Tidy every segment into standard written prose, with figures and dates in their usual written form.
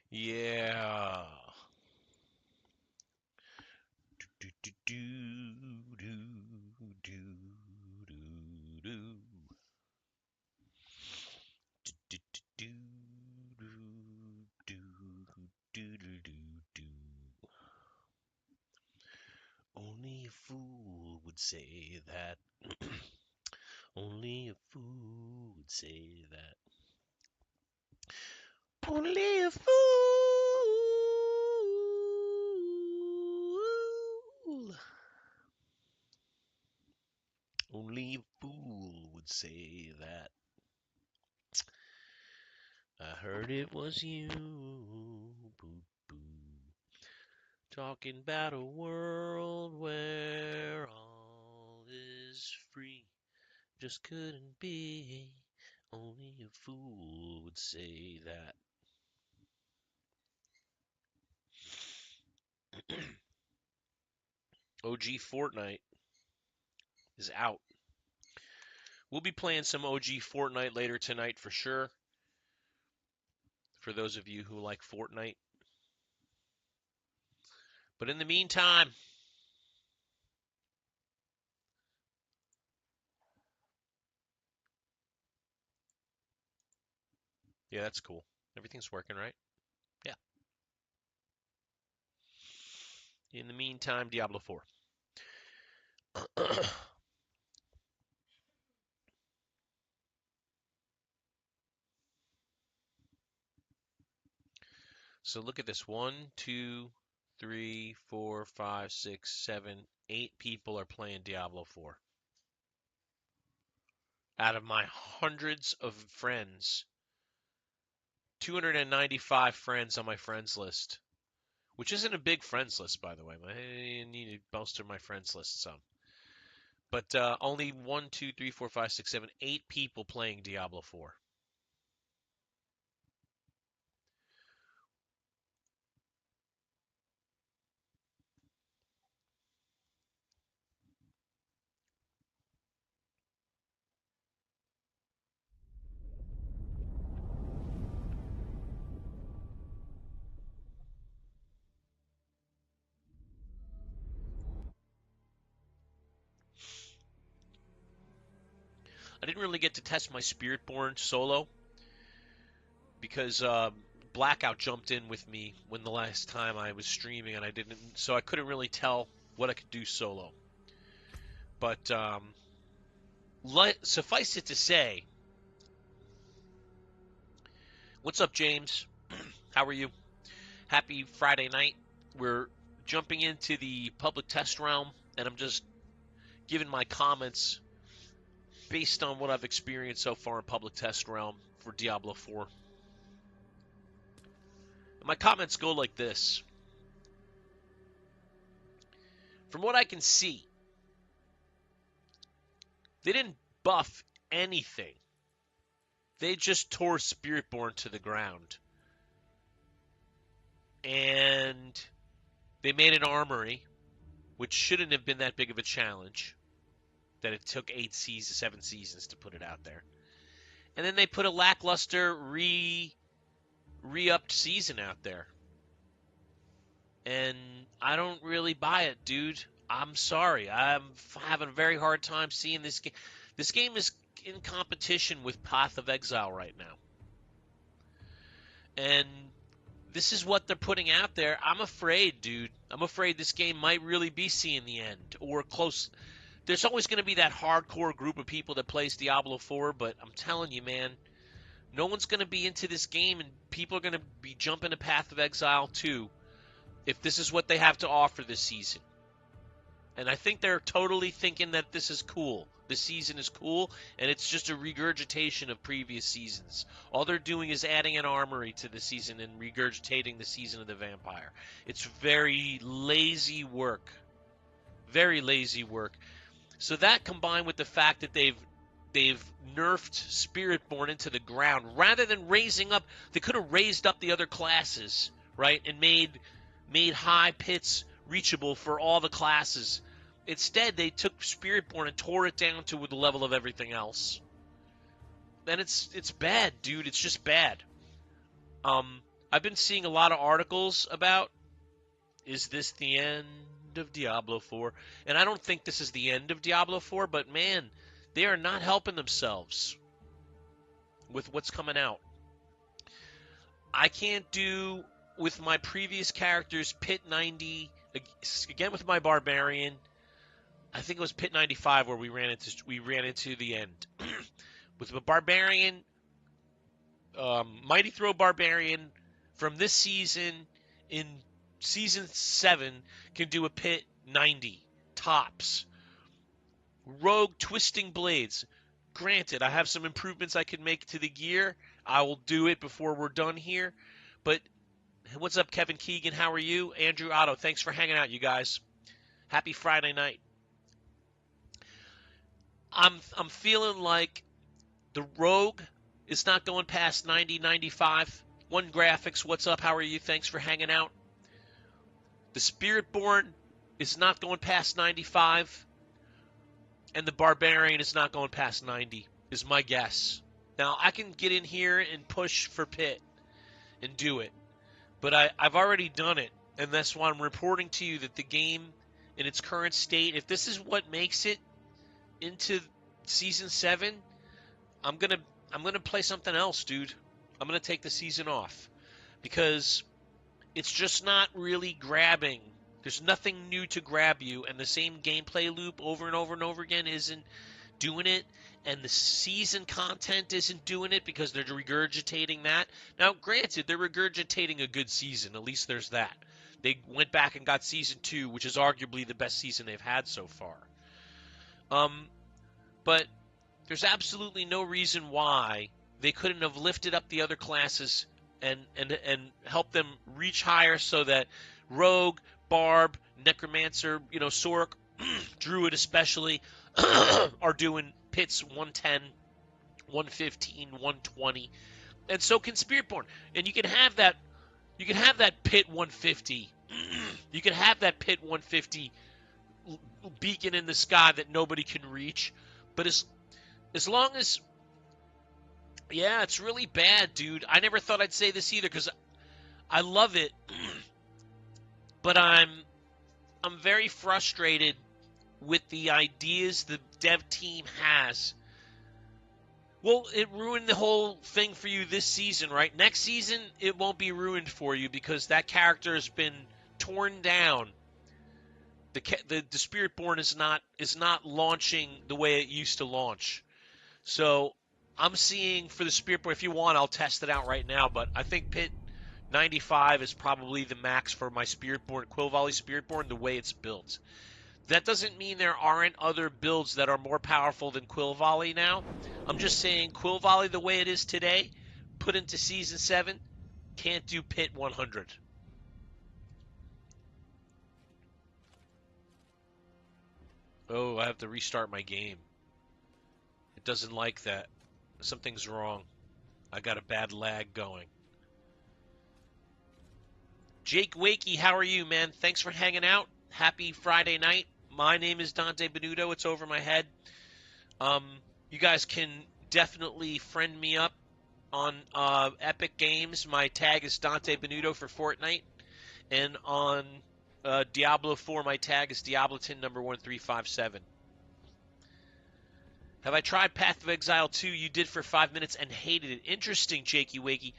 Yeah. Do, do, do, do, do, do, do. Do, do, do, do, do, do, do, do, do. Only a fool would say that. Only a fool would say that. Only a fool. Only a fool would say that. I heard it was you. Boo, boo. Talking about a world where all is free. Just couldn't be. Only a fool would say that. OG Fortnite is out. We'll be playing some OG Fortnite later tonight for sure. For those of you who like Fortnite. But in the meantime, yeah, that's cool. Everything's working, right? Yeah. In the meantime, Diablo 4. So look at this. 1, 2, 3, 4, 5, 6, 7, 8 people are playing Diablo 4. Out of my hundreds of friends, 295 friends on my friends list, which isn't a big friends list, by the way. I need to bolster my friends list some. But only 1, 2, 3, 4, 5, 6, 7, 8 people playing Diablo 4. I didn't really get to test my Spiritborn solo because Blackout jumped in with me when the last time I was streaming, and so I couldn't really tell what I could do solo. But suffice it to say, what's up, James? How are you? Happy Friday night. We're jumping into the public test realm, and I'm just giving my comments based on what I've experienced so far in public test realm for Diablo 4. And my comments go like this. From what I can see, they didn't buff anything. They just tore Spiritborn to the ground. And they made an armory, which shouldn't have been that big of a challenge, that it took 7 seasons to put it out there. And then they put a lackluster re-upped season out there. And I don't really buy it, dude. I'm sorry. I'm having a very hard time seeing this game. This game is in competition with Path of Exile right now. And this is what they're putting out there. I'm afraid, dude. I'm afraid this game might really be seeing the end or close. There's always going to be that hardcore group of people that plays Diablo 4, but I'm telling you, man, no one's going to be into this game, and people are going to be jumping to Path of Exile too if this is what they have to offer this season. And I think they're totally thinking that this is cool. This season is cool, and it's just a regurgitation of previous seasons. All they're doing is adding an armory to the season and regurgitating the season of the vampire. It's very lazy work. Very lazy work. So that combined with the fact that they've nerfed Spiritborn into the ground rather than raising up. They could have raised up the other classes, right, and made high pits reachable for all the classes. Instead, they took Spiritborn and tore it down to the level of everything else. And it's bad, dude. It's just bad. I've been seeing a lot of articles about, is this the end of Diablo 4? And I don't think this is the end of Diablo 4, but man, they are not helping themselves with what's coming out. I can't do with my previous characters Pit 90 again with my Barbarian. I think it was Pit 95 where we ran into the end. With the Barbarian, Mighty Throw Barbarian from this season in Season 7 can do a Pit 90 tops. Rogue Twisting Blades. Granted, I have some improvements I can make to the gear. I will do it before we're done here. But what's up, Kevin Keegan? How are you? Andrew Otto, thanks for hanging out, you guys. Happy Friday night. I'm feeling like the Rogue is not going past 90, 95. One Graphics, what's up? How are you? Thanks for hanging out. The Spiritborn is not going past 95. And the Barbarian is not going past 90, is my guess. Now, I can get in here and push for Pit and do it. But I've already done it. And that's why I'm reporting to you that the game in its current state, if this is what makes it into Season 7, I'm gonna play something else, dude. I'm gonna take the season off. Because it's just not really grabbing. There's nothing new to grab you, and the same gameplay loop over and over and over again isn't doing it, and the season content isn't doing it because they're regurgitating that. Now, granted, they're regurgitating a good season. At least there's that. They went back and got Season 2, which is arguably the best season they've had so far. But there's absolutely no reason why they couldn't have lifted up the other classes and helped them reach higher so that Rogue, Barb, Necromancer, Sork, Druid especially, are doing pits 110, 115, 120, and so can Spiritborn. And you can have that pit 150. You can have that pit 150 beacon in the sky that nobody can reach. But as long as, yeah, it's really bad, dude. I never thought I'd say this either because I love it. But I'm very frustrated with the ideas the dev team has. Well, it ruined the whole thing for you this season, right? Next season, it won't be ruined for you because that character has been torn down. The Spiritborn is not launching the way it used to launch. So I'm seeing for the Spiritborn, if you want, I'll test it out right now. But I think Pit 95 is probably the max for my Spiritborn, Quill Volley Spiritborn, the way it's built. That doesn't mean there aren't other builds that are more powerful than Quill Volley now. I'm just saying Quill Volley the way it is today, put into Season 7, can't do Pit 100. Oh, I have to restart my game. It doesn't like that. Something's wrong. I got a bad lag going. Jake Wakey, how are you, man? Thanks for hanging out. Happy Friday night. My name is Dante Benuto. It's over my head. You guys can definitely friend me up on Epic Games. My tag is Dante Benuto for Fortnite. And on Diablo 4, my tag is Diablotin number 1357. Have I tried Path of Exile 2? You did for 5 minutes and hated it. Interesting, Jakey Wakey.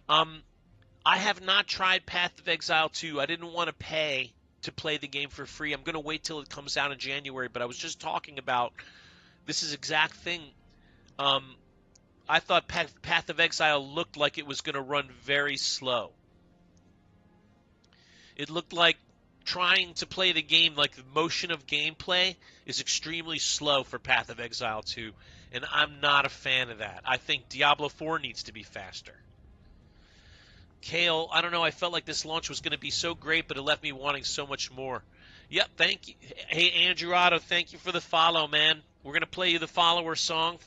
I have not tried Path of Exile 2. I didn't want to pay to play the game for free. I'm going to wait till it comes out in January, but I was just talking about this is exact thing. I thought Path of Exile looked like it was going to run very slow. It looked like trying to play the game, like the motion of gameplay is extremely slow for Path of Exile 2, and I'm not a fan of that. I think Diablo 4 needs to be faster. Kale, I don't know, I felt like this launch was going to be so great, but it left me wanting so much more. Yep, thank you. Hey, Andrew Otto, thank you for the follow, man. We're going to play you the follower song.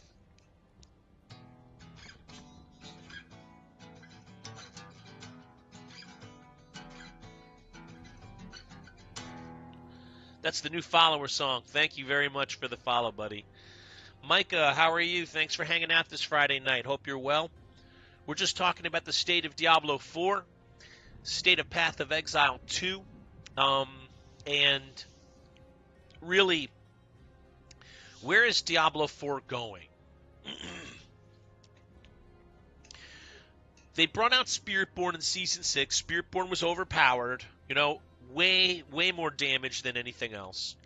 That's the new follower song. Thank you very much for the follow, buddy. Micah, how are you? Thanks for hanging out this Friday night. Hope you're well. We're just talking about the state of Diablo 4, state of Path of Exile 2, and really, where is Diablo 4 going? They brought out Spiritborn in Season 6. Spiritborn was overpowered, way more damage than anything else.